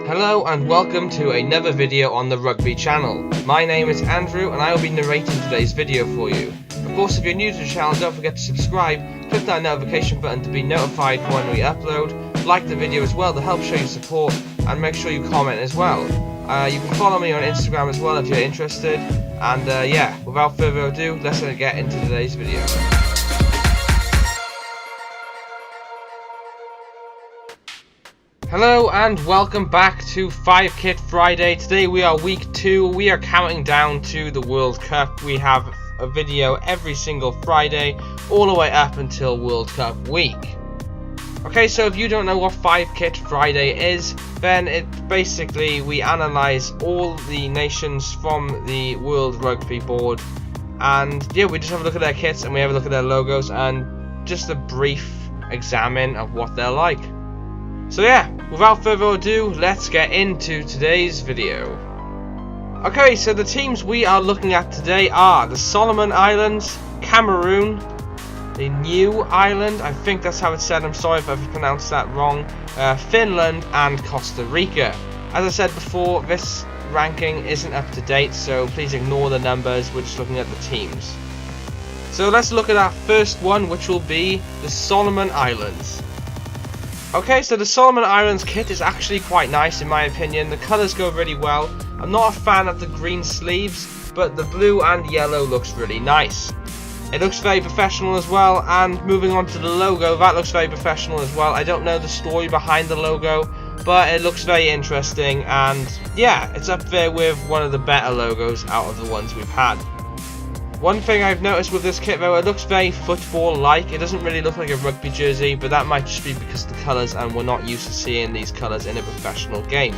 Hello and welcome to another video on the Rugby channel. My name is Andrew and I will be narrating today's video for you. Of course, if you're new to the channel, don't forget to subscribe, click that notification button to be notified when we upload, like the video as well to help show your support, and make sure you comment as well. You can follow me on Instagram as well if you're interested, and yeah, without further ado, let's get into today's video. Hello and welcome back to 5 Kit Friday. Today we are week 2. We are counting down to the World Cup. We have a video every single Friday all the way up until World Cup week. Okay, so if you don't know what 5 Kit Friday is, then it basically we analyze all the nations from the World Rugby Board, and yeah, we just have a look at their kits and we have a look at their logos and just a brief examine of what they're like. So yeah, without further ado, let's get into today's video. Okay, so the teams we are looking at today are the Solomon Islands, Cameroon, the New Island, I think that's how it's said, I'm sorry if I've pronounced that wrong, Finland and Costa Rica. As I said before, this ranking isn't up to date, so please ignore the numbers, we're just looking at the teams. So let's look at our first one, which will be the Solomon Islands. Okay, so the Solomon Islands kit is actually quite nice in my opinion. The colours go really well. I'm not a fan of the green sleeves, but the blue and yellow looks really nice. It looks very professional as well, and moving on to the logo, that looks very professional as well. I don't know the story behind the logo, but it looks very interesting, and yeah, it's up there with one of the better logos out of the ones we've had. One thing I've noticed with this kit though, it looks very football-like. It doesn't really look like a rugby jersey, but that might just be because of the colours and we're not used to seeing these colours in a professional game.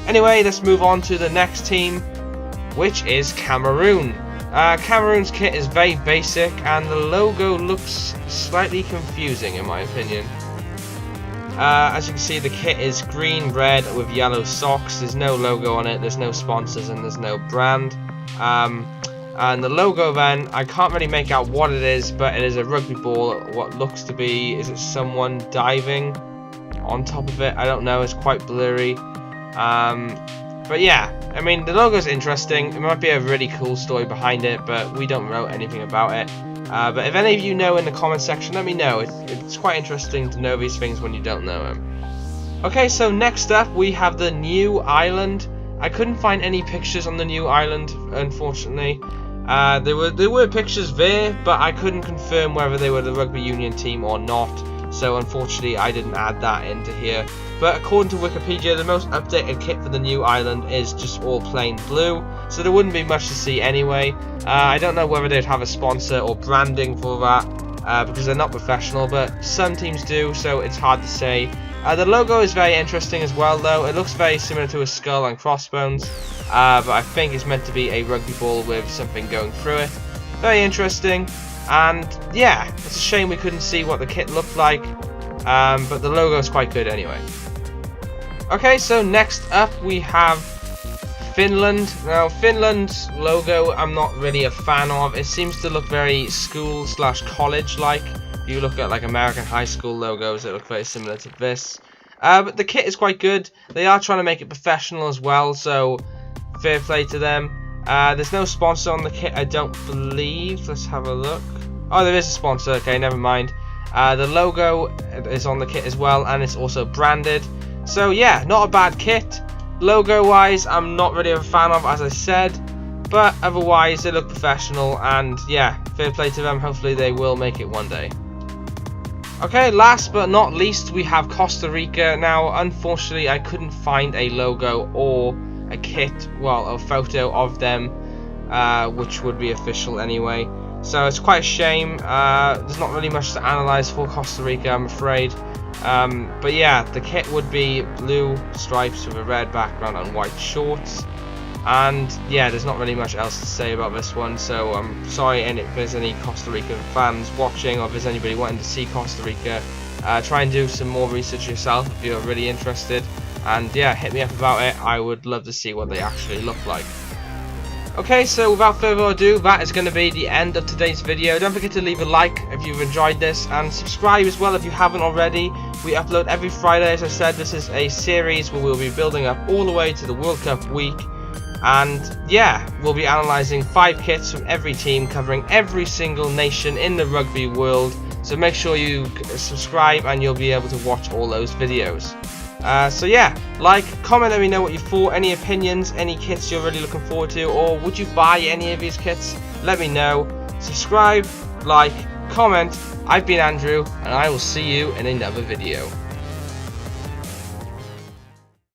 Anyway, let's move on to the next team, which is Cameroon. Cameroon's kit is very basic and the logo looks slightly confusing in my opinion. As you can see, the kit is green, red with yellow socks. There's no logo on it, there's no sponsors and there's no brand. And the logo then, I can't really make out what it is, but it is a rugby ball, what looks to be, is it someone diving on top of it? I don't know, it's quite blurry. But yeah, I mean, the logo's interesting, it might be a really cool story behind it, but we don't know anything about it. But if any of you know in the comment section, let me know, it's quite interesting to know these things when you don't know them. Okay, so next up we have the New Island. I couldn't find any pictures on the New Island, unfortunately. There were pictures there, but I couldn't confirm whether they were the rugby union team or not, so unfortunately I didn't add that into here. But according to Wikipedia, the most updated kit for the New Island is just all plain blue, so there wouldn't be much to see anyway. I don't know whether they'd have a sponsor or branding for that, because they're not professional, but some teams do, so it's hard to say. The logo is very interesting as well though. It looks very similar to a skull and crossbones, but I think it's meant to be a rugby ball with something going through it. Very interesting, and yeah, it's a shame we couldn't see what the kit looked like, but the logo is quite good anyway. Okay, so next up we have Finland. Now Finland's logo I'm not really a fan of. It seems to look very school/college like. If you look at like American high school logos, it looks very similar to this. But the kit is quite good. They are trying to make it professional as well, so fair play to them. There's no sponsor on the kit, I don't believe. Let's have a look. Oh, there is a sponsor. Okay, never mind. The logo is on the kit as well, and it's also branded. So yeah, not a bad kit. Logo-wise, I'm not really a fan of, as I said. But otherwise, they look professional, and yeah, fair play to them. Hopefully they will make it one day. Okay, last but not least, we have Costa Rica. Now, unfortunately, I couldn't find a logo or a kit, well, a photo of them, which would be official anyway. So it's quite a shame. There's not really much to analyze for Costa Rica, I'm afraid. But yeah, the kit would be blue stripes with a red background and white shorts. And yeah, there's not really much else to say about this one, so I'm sorry if there's any Costa Rican fans watching, or if there's anybody wanting to see Costa Rica. Try and do some more research yourself if you're really interested, and yeah, hit me up about it. I would love to see what they actually look like. Okay, so without further ado, that is going to be the end of today's video. Don't forget to leave a like if you've enjoyed this, and subscribe as well if you haven't already. We upload every Friday. As I said, this is a series where we'll be building up all the way to the World Cup week. And yeah, we'll be analysing 5 kits from every team, covering every single nation in the rugby world. So make sure you subscribe and you'll be able to watch all those videos. So yeah, like, comment, let me know what you thought, any opinions, any kits you're really looking forward to, or would you buy any of these kits? Let me know. Subscribe, like, comment. I've been Andrew, and I will see you in another video.